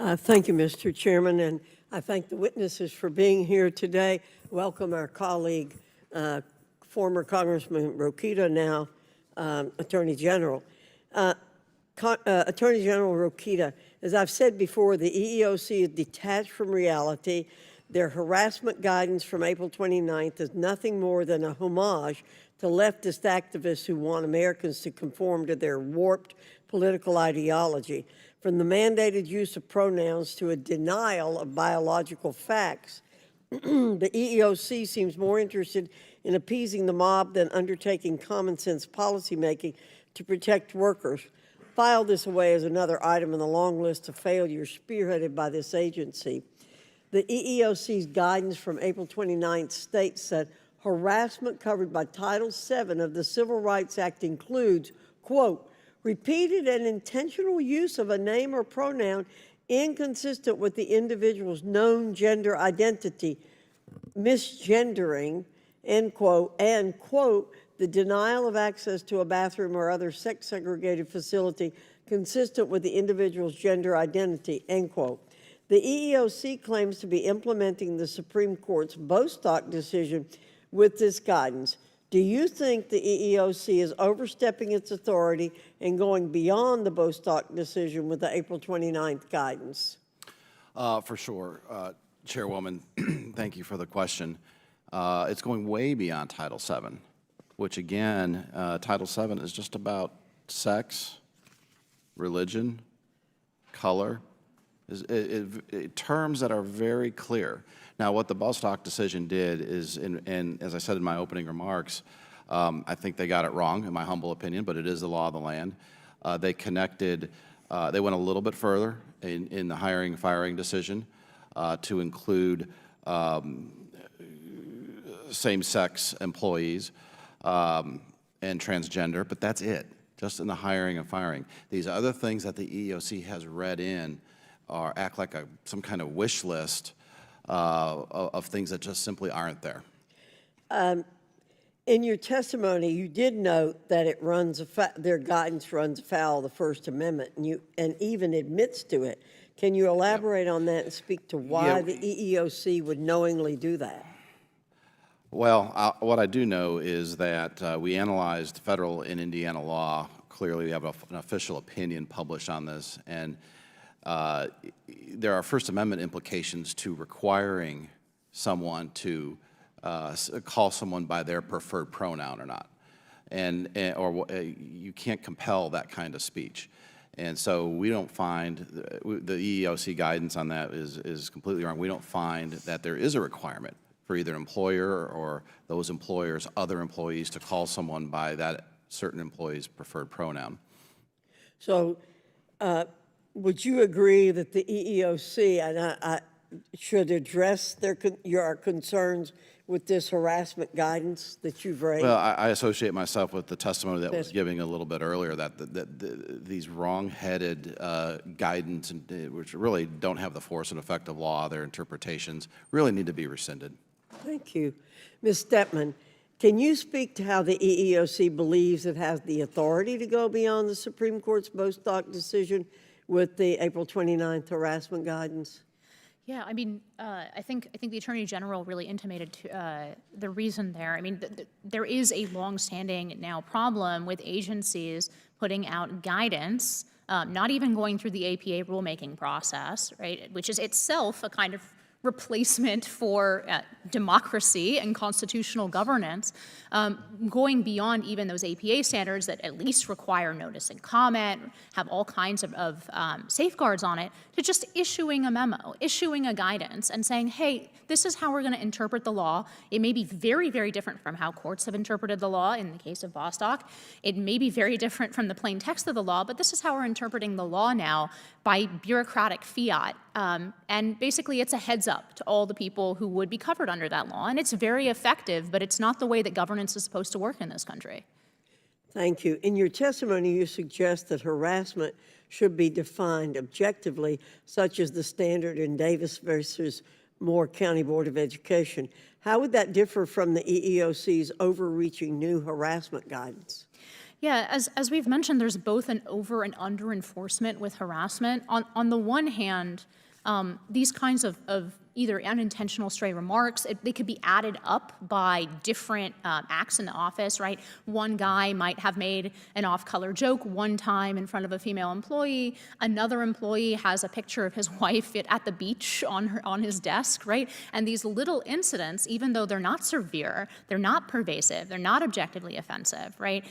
Thank you, Mr. Chairman, and I thank the witnesses for being here today. Welcome our colleague, former Congressman Rokita, now Attorney General. Attorney General Rokita, as I've said before, the EEOC is detached from reality. Their harassment guidance from April 29th is nothing more than a homage to leftist activists who want Americans to conform to their warped political ideology. From the mandated use of pronouns to a denial of biological facts, the EEOC seems more interested in appeasing the mob than undertaking common sense policymaking to protect workers. File this away as another item in the long list of failures spearheaded by this agency. The EEOC's guidance from April 29th states that harassment covered by Title VII of the Civil Rights Act includes, quote, repeated and intentional use of a name or pronoun inconsistent with the individual's known gender identity, misgendering, end quote, and, quote, the denial of access to a bathroom or other sex-segregated facility consistent with the individual's gender identity, end quote. The EEOC claims to be implementing the Supreme Court's Bostock decision with this guidance. Do you think the EEOC is overstepping its authority and going beyond the Bostock decision with the April 29th guidance? For sure. Chairwoman, thank you for the question. It's going way beyond Title VII, which again, Title VII is just about sex, religion, color, terms that are very clear. Now, what the Bostock decision did is, and as I said in my opening remarks, I think they got it wrong, in my humble opinion, but it is the law of the land. They connected, they went a little bit further in the hiring and firing decision to include same-sex employees and transgender, but that's it, just in the hiring and firing. These other things that the EEOC has read in act like some kind of wish list of things that just simply aren't there. In your testimony, you did note that it their guidance runs afoul of the First Amendment, and even admits to it. Can you elaborate on that and speak to why the EEOC would knowingly do that? Well, what I do know is that we analyzed federal and Indiana law. Clearly, we have an official opinion published on this, and there are First Amendment implications to requiring someone to call someone by their preferred pronoun or not, or you can't compel that kind of speech. And so we don't find, the EEOC guidance on that is completely wrong. We don't find that there is a requirement for either an employer or those employers, other employees, to call someone by that certain employee's preferred pronoun. So would you agree that the EEOC should address your concerns with this harassment guidance that you've raised? Well, I associate myself with the testimony that was giving a little bit earlier, that these wrong-headed guidance, which really don't have the force and effect of law, their interpretations, really need to be rescinded. Thank you. Ms. Stettman, can you speak to how the EEOC believes it has the authority to go beyond the Supreme Court's Bostock decision with the April 29th harassment guidance? Yeah, I mean, I think the Attorney General really intimated the reason there. I mean, there is a long-standing now problem with agencies putting out guidance, not even going through the APA rulemaking process, right, which is itself a kind of replacement for democracy and constitutional governance, going beyond even those APA standards that at least require notice and comment, have all kinds of safeguards on it, to just issuing a memo, issuing a guidance and saying, hey, this is how we're going to interpret the law. It may be very, very different from how courts have interpreted the law in the case of Bostock. It may be very different from the plain text of the law, but this is how we're interpreting the law now by bureaucratic fiat. And basically, it's a heads up to all the people who would be covered under that law. And it's very effective, but it's not the way that governance is supposed to work in this country. Thank you. In your testimony, you suggest that harassment should be defined objectively, such as the standard in Davis versus Moore County Board of Education. How would that differ from the EEOC's overreaching new harassment guidance? Yeah, as we've mentioned, there's both an over and under enforcement with harassment. On the one hand, these kinds of either unintentional stray remarks, they could be added up by different acts in the office, right? One guy might have made an off-color joke one time in front of a female employee. Another employee has a picture of his wife at the beach on his desk, right? And these little incidents, even though they're not severe, they're not pervasive, they're not objectively offensive, right,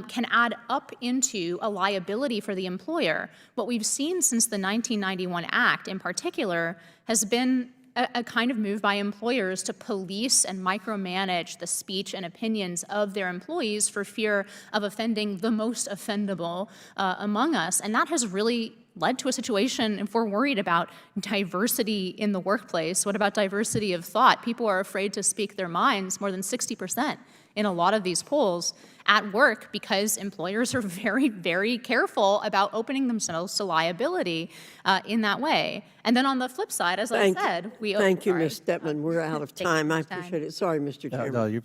can add up into a liability for the employer. What we've seen since the 1991 Act in particular has been a kind of move by employers to police and micromanage the speech and opinions of their employees for fear of offending the most offendable among us. And that has really led to a situation, if we're worried about diversity in the workplace, what about diversity of thought? People are afraid to speak their minds, more than 60% in a lot of these polls at work, because employers are very, very careful about opening themselves to liability in that way. And then on the flip side, as I said, Thank you, Ms. Stepman. We're out of time. I appreciate it. Sorry, Mr. Chairman. No,